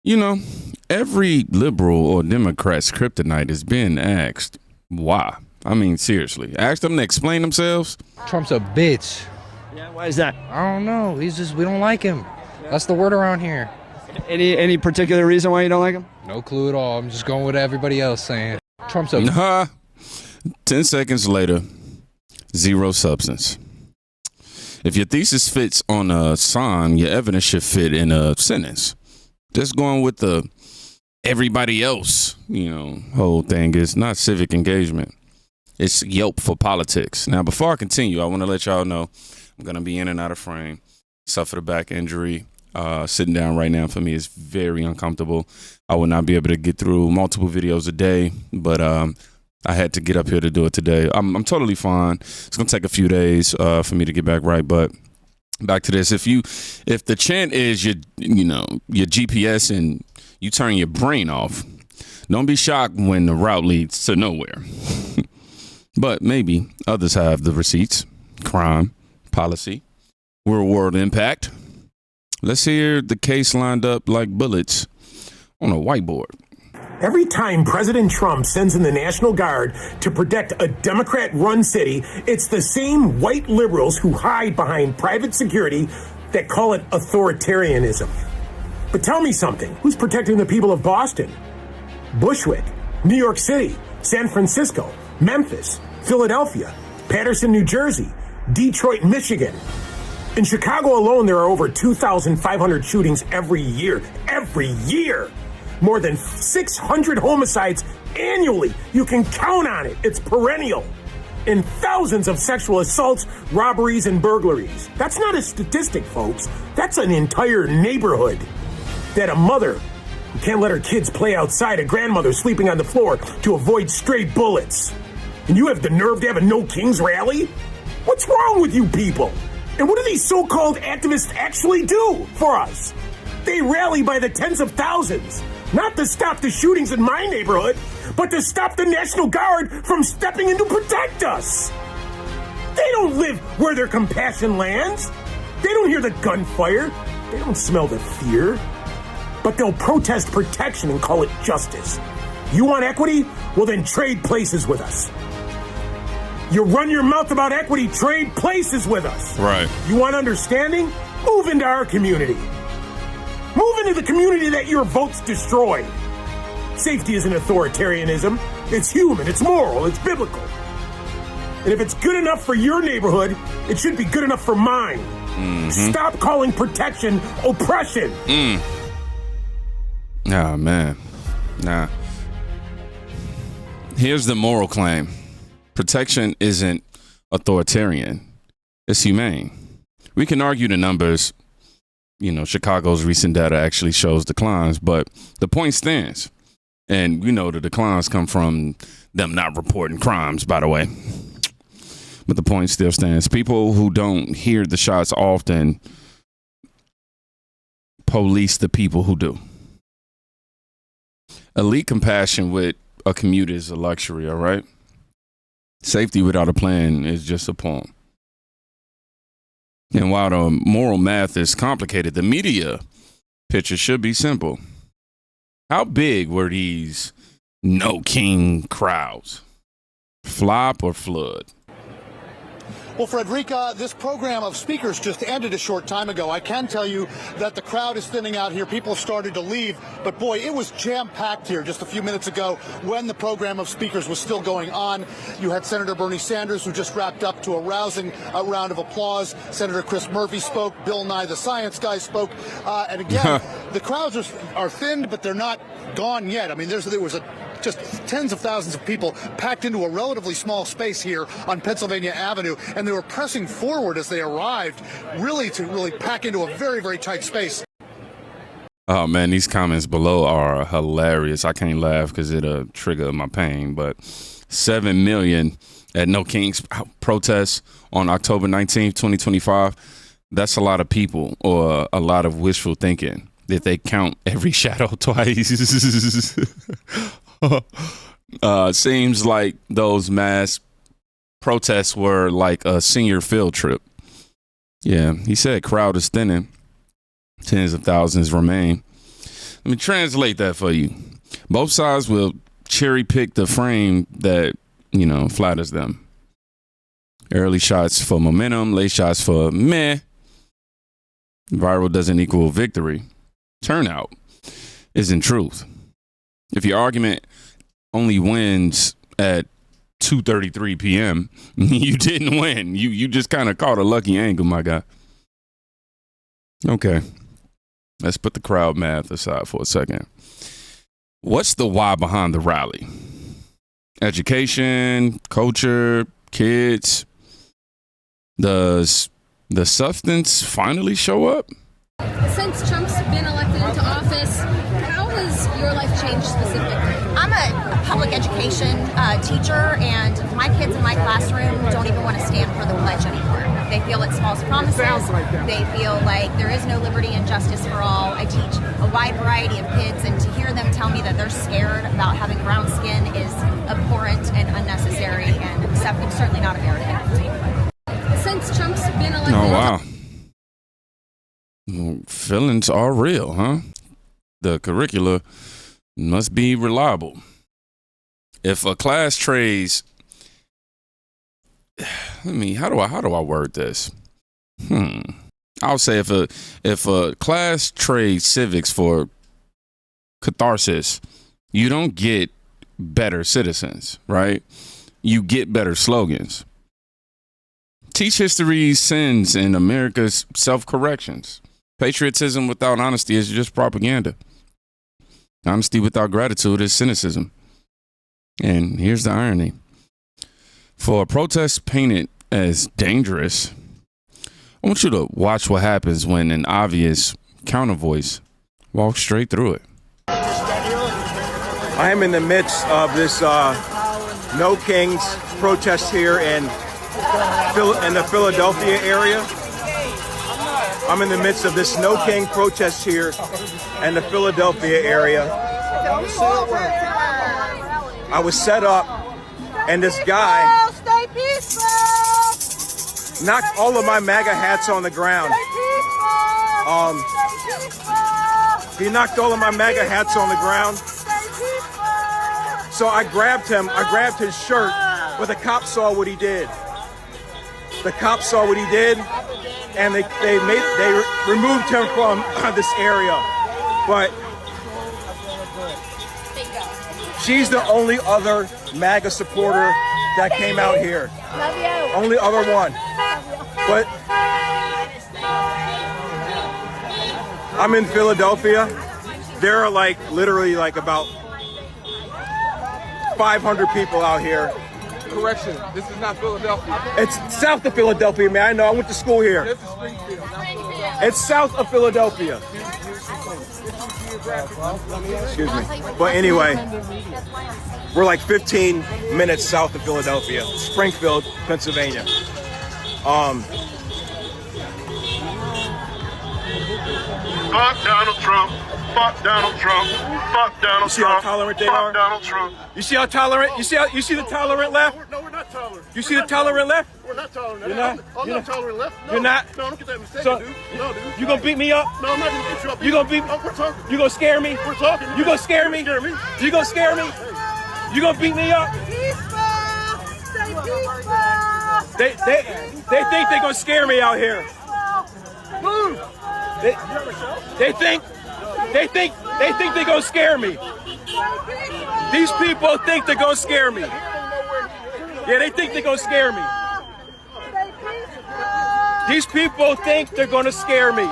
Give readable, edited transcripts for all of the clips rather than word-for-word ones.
You know, every liberal or Democrat's kryptonite is being asked why. I mean, seriously, ask them to explain themselves. Trump's a bitch. Yeah, why is that? I don't know. He's just, we don't like him. That's the word around here. Any particular reason why you don't like him? No clue at all. I'm just going with everybody else saying. Trump's a 10 seconds later, zero substance. If your thesis fits on a sign, your evidence should fit in a sentence. Just going with the everybody else, whole thing is not civic engagement. It's Yelp for politics. Now, before I continue, I want to let y'all know I'm going to be in and out of frame. Suffered a back injury. Sitting down right now for me is very uncomfortable. I will not be able to get through multiple videos a day, but I had to get up here to do it today. I'm totally fine. It's going to take a few days for me to get back right, but back to this. If the chant is your GPS and you turn your brain off, don't be shocked when the route leads to nowhere. But maybe others have the receipts, crime, policy, real world impact. Let's hear the case lined up like bullets on a whiteboard. Every time President Trump sends in the National Guard to protect a Democrat-run city, it's the same white liberals who hide behind private security that call it authoritarianism. But tell me something. Who's protecting the people of Boston, Bushwick, New York City, San Francisco, Memphis, Philadelphia, Paterson, New Jersey, Detroit, Michigan? In Chicago alone, there are over 2,500 shootings every year. Every year! More than 600 homicides annually. You can count on it. It's perennial. And thousands of sexual assaults, robberies, and burglaries. That's not a statistic, folks. That's an entire neighborhood. That a mother who can't let her kids play outside, a grandmother sleeping on the floor to avoid stray bullets. And you have the nerve to have a No Kings rally? What's wrong with you people? And what do these so-called activists actually do for us? They rally by the tens of thousands, not to stop the shootings in my neighborhood, but to stop the National Guard from stepping in to protect us. They don't live where their compassion lands. They don't hear the gunfire. They don't smell the fear. But they'll protest protection and call it justice. You want equity? Well, then trade places with us. You run your mouth about equity, trade places with us. Right. You want understanding? Move into our community. Move into the community that your votes destroyed. Safety isn't authoritarianism. It's human, it's moral, it's biblical. And if it's good enough for your neighborhood, it should be good enough for mine. Mm-hmm. Stop calling protection oppression. Oh, man. Nah. Here's the moral claim. Protection isn't authoritarian. It's humane. We can argue the numbers. Chicago's recent data actually shows declines, but the point stands. And the declines come from them not reporting crimes, by the way. But the point still stands. People who don't hear the shots often police the people who do. Elite compassion with a commute is a luxury, all right? Safety without a plan is just a poem. And while the moral math is complicated, the media picture should be simple. How big were these no king crowds? Flop or flood? Well, Frederica, this program of speakers just ended a short time ago. I can tell you that the crowd is thinning out here. People started to leave. But, boy, it was jam-packed here just a few minutes ago when the program of speakers was still going on. You had Senator Bernie Sanders, who just wrapped up to a rousing round of applause. Senator Chris Murphy spoke. Bill Nye, the science guy, spoke. And, again, the crowds are thinned, but they're not gone yet. I mean, there was just tens of thousands of people packed into a relatively small space here on Pennsylvania Avenue, and they were pressing forward as they arrived, to pack into a very, very tight space. Oh, man, these comments below are hilarious. I can't laugh because it'll trigger my pain, but 7 million at No Kings protests on October 19th, 2025. That's a lot of people, or a lot of wishful thinking, if they count every shadow twice. Seems like those mass protests were like a senior field trip. Yeah, he said crowd is thinning. Tens of thousands remain. Let me translate that for you. Both sides will cherry pick the frame that, flatters them. Early shots for momentum, late shots for meh. Viral doesn't equal victory. Turnout isn't truth. If your argument only wins at 2:33 p.m., you didn't win. You just kind of caught a lucky angle, my guy. Okay. Let's put the crowd math aside for a second. What's the why behind the rally? Education, culture, kids. Does the substance finally show up? Since Trump's been elected into office, how has your life changed specifically? I'm a public education teacher, and my kids in my classroom don't even want to stand for the pledge anymore. They feel it's false promises. They feel like there is no liberty and justice for all. I teach a wide variety of kids, and to hear them tell me that they're scared about having brown skin is abhorrent and unnecessary, and certainly not American. Since Trump's been elected... Oh, wow. Feelings are real, huh? The curricula must be reliable. If a class trades, how do I word this? I'll say if a class trades civics for catharsis, you don't get better citizens, right? You get better slogans. Teach history's sins and America's self-corrections. Patriotism without honesty is just propaganda. Honesty without gratitude is cynicism. And here's the irony. For a protest painted as dangerous, I want you to watch what happens when an obvious counter voice walks straight through it. I am in the midst of this No Kings protest here in the Philadelphia area. I'm in the midst of this No King protest here in the Philadelphia area. I was set up, and this guy knocked all of my MAGA hats on the ground. He knocked all of my MAGA hats on the ground. So I grabbed him. I grabbed his shirt, but the cops saw what he did. The cops saw what he did, and they removed him from this area. But she's the only other MAGA supporter that came out here. Love you. Only other one. But I'm in Philadelphia. There are literally about 500 people out here. Correction, this is not Philadelphia. It's south of Philadelphia, man. I know. I went to school here. This is Springfield, not Philadelphia. It's south of Philadelphia. Excuse me. But anyway, we're 15 minutes south of Philadelphia, Springfield, Pennsylvania. Fuck Donald Trump. Fuck Donald Trump. Fuck Donald Trump. You see how tolerant they are? Fuck Donald Trump. You see how tolerant? You see the tolerant left? No, we're not tolerant. You see the tolerant left? We're not tolerant. You're not? I'm not tolerant left. No. You're not? No, don't get that mistaken, So, dude. No, dude. You gonna beat me up? No, I'm not gonna beat you up. You gonna beat? No, we're talking. You gonna scare me? We're talking. You gonna scare me? Scare me? You gonna scare me? You gonna beat me up? They think they gonna scare me out here. Move. They think they're gonna scare me. These people think they're gonna scare me. Yeah, they think they're gonna scare me. These people think they're gonna scare me.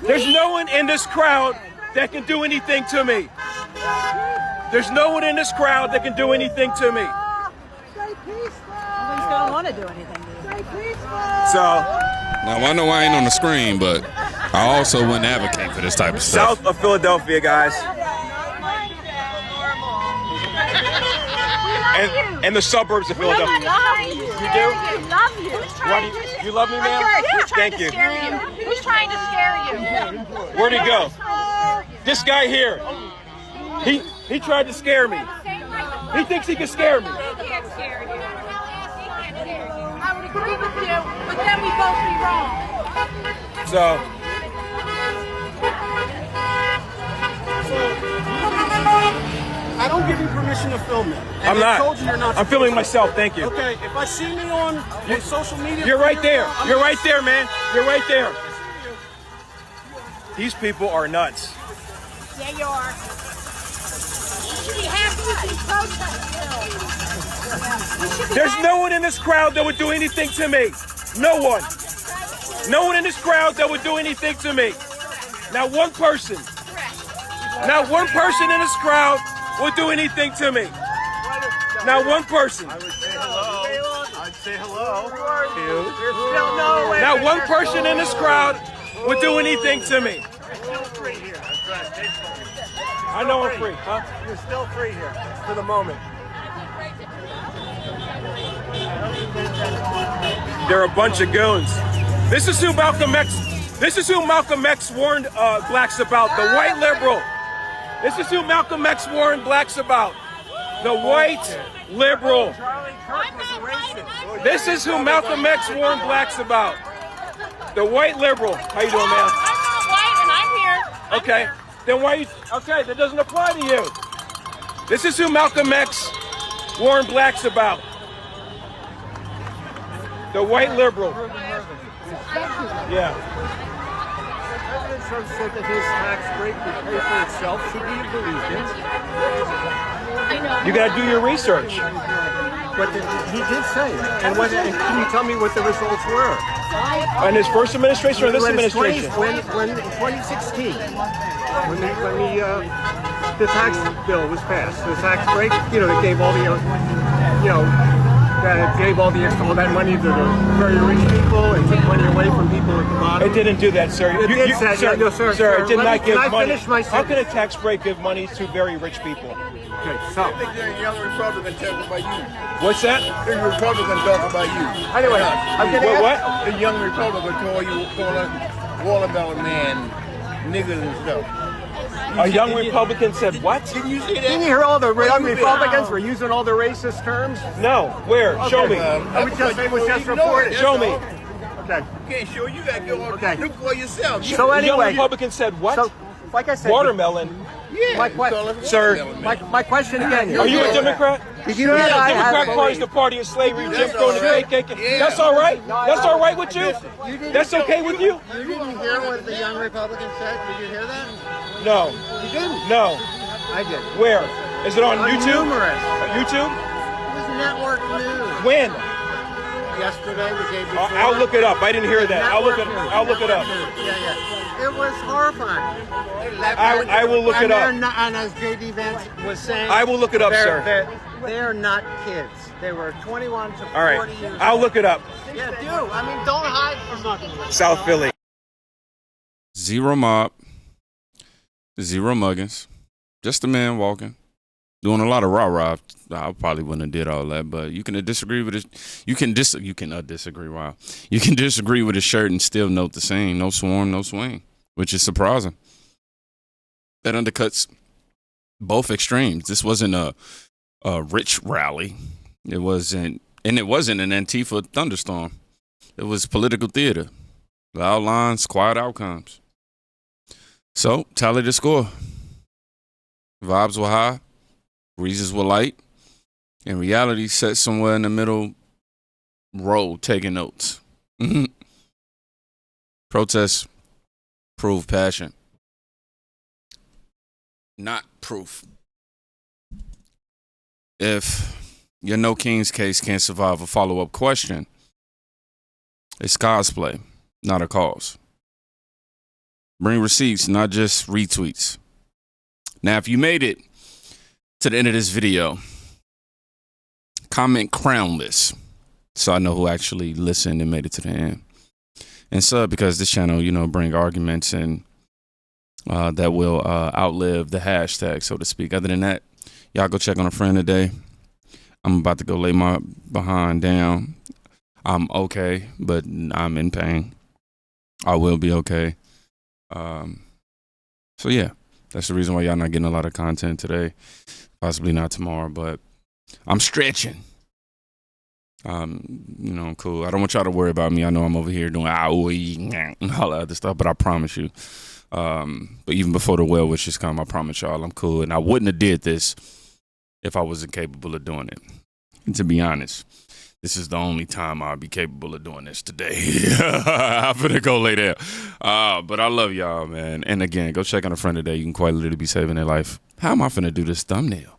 There's no one in this crowd that can do anything to me. There's no one in this crowd that can do anything to me. Nobody's gonna want to do anything to you. So, Now, I know I ain't on the screen, but I also wouldn't advocate for this type of stuff. south of Philadelphia, guys. And the suburbs of Philadelphia. You do? We love you. You love me, ma'am? Thank you. Who's trying to scare you? Where'd he go? This guy here. He tried to scare me. He thinks he can scare me. He can't scare you. I would agree with you, but then we both be wrong. So, permission to film me. And I'm they not. Told you you're not I'm filming myself. Thank you. Okay, if I see me on social media, You're right there. You're right there, man. You're right there. These people are nuts. Yeah, you are. You should be happy you can protest. There's no one in this crowd that would do anything to me. No one. No one in this crowd that would do anything to me. Not one person. Not one person in this crowd would do anything to me. Not one person. I would say hello. I'd say hello. Not one person in this crowd would do anything to me. I know I'm free, huh? You're still free here for the moment. They're a bunch of goons. This is who Malcolm X. This is who Malcolm X warned blacks about. The white liberal. This is who Malcolm X warned blacks about. The white liberal. This is who Malcolm X warned blacks about. The white liberal. How you doing, man? I'm not white and I'm here. Okay. Then why you? Okay, that doesn't apply to you. This is who Malcolm X warned blacks about. The white liberal. Yeah. President Trump said that his tax break would pay for itself. Should we have believed it? You got to do your research. But he did say it. And can you tell me what the results were? In his first administration or this administration? When in 2016, when the tax bill was passed, the tax break, that gave all the, that gave all that money to the very rich people and took money away from people at the bottom. It didn't do that, sir. It did, sir. No, sir. Sir, it did not give Can I money. finish my How sentence? can a tax break give money to very rich people? Okay, so. I think they're a young Republican talking about you. What's that? The Republican talking about you. Anyway, I'm going to What? The young Republican calling watermelon man niggas and stuff. A young Republican said what? Didn't you see that? Didn't you hear all the young Republicans were using all the racist terms? No. Where? Show me. It was just reported. Show me. Okay. You can't show you got to go Okay. look for yourself. So A young anyway, Republican said what? so like I said, Watermelon. yeah, my you call question- it Sir. watermelon, man. my question again. Are you a Democrat? Did you know that I Democrat have Party's the party of slavery, Jim That's Crow, and the all right. KKK. Yeah. That's all right? That's all right with you? That's okay with you? You didn't hear what the young Republican said? Did you hear that? No. You didn't? No. I did. Where? Is it on YouTube? Numerous. YouTube? It was network news. When? Yesterday, the day before. I'll look it up. I didn't hear that. I'll look it up. Yeah. It was horrifying. I will look it up. And as J.D. Vance was saying, I will look it up, sir. They're not kids. They were 21 to 40 All right. years I'll old. look it up. Yeah, do. I mean, don't hide from nothing. South Philly. Zero mob, zero muggins, just a man walking, doing a lot of rah-rah. I probably wouldn't have did all that, but you can disagree with it. You can disagree. Wow. You can disagree with his shirt and still note the same. No swarm, no swing, which is surprising. That undercuts both extremes. This wasn't a rich rally. It wasn't an Antifa thunderstorm. It was political theater. Loud lines, quiet outcomes. So, tally the score. Vibes were high. Reasons were light. And reality sat somewhere in the middle row taking notes. Protests prove passion. Not proof. If your No Kings case can't survive a follow-up question, it's cosplay, not a cause. Bring receipts, not just retweets. Now, if you made it to the end of this video, comment crownless so I know who actually listened and made it to the end. And sub, because this channel, bring arguments and that will outlive the hashtag, so to speak. Other than that, y'all go check on a friend today. I'm about to go lay my behind down. I'm okay, but I'm in pain. I will be okay. So yeah, that's the reason why y'all not getting a lot of content today. Possibly not tomorrow, but I'm stretching. I'm cool. I don't want y'all to worry about me. I know I'm over here doing all that other stuff, but I promise you. But even before the well wishes come, I promise y'all I'm cool. And I wouldn't have did this if I wasn't capable of doing it. And to be honest, this is the only time I'll be capable of doing this today. I'm finna go lay down. But I love y'all, man. And again, go check on a friend today. You can quite literally be saving their life. How am I finna do this thumbnail?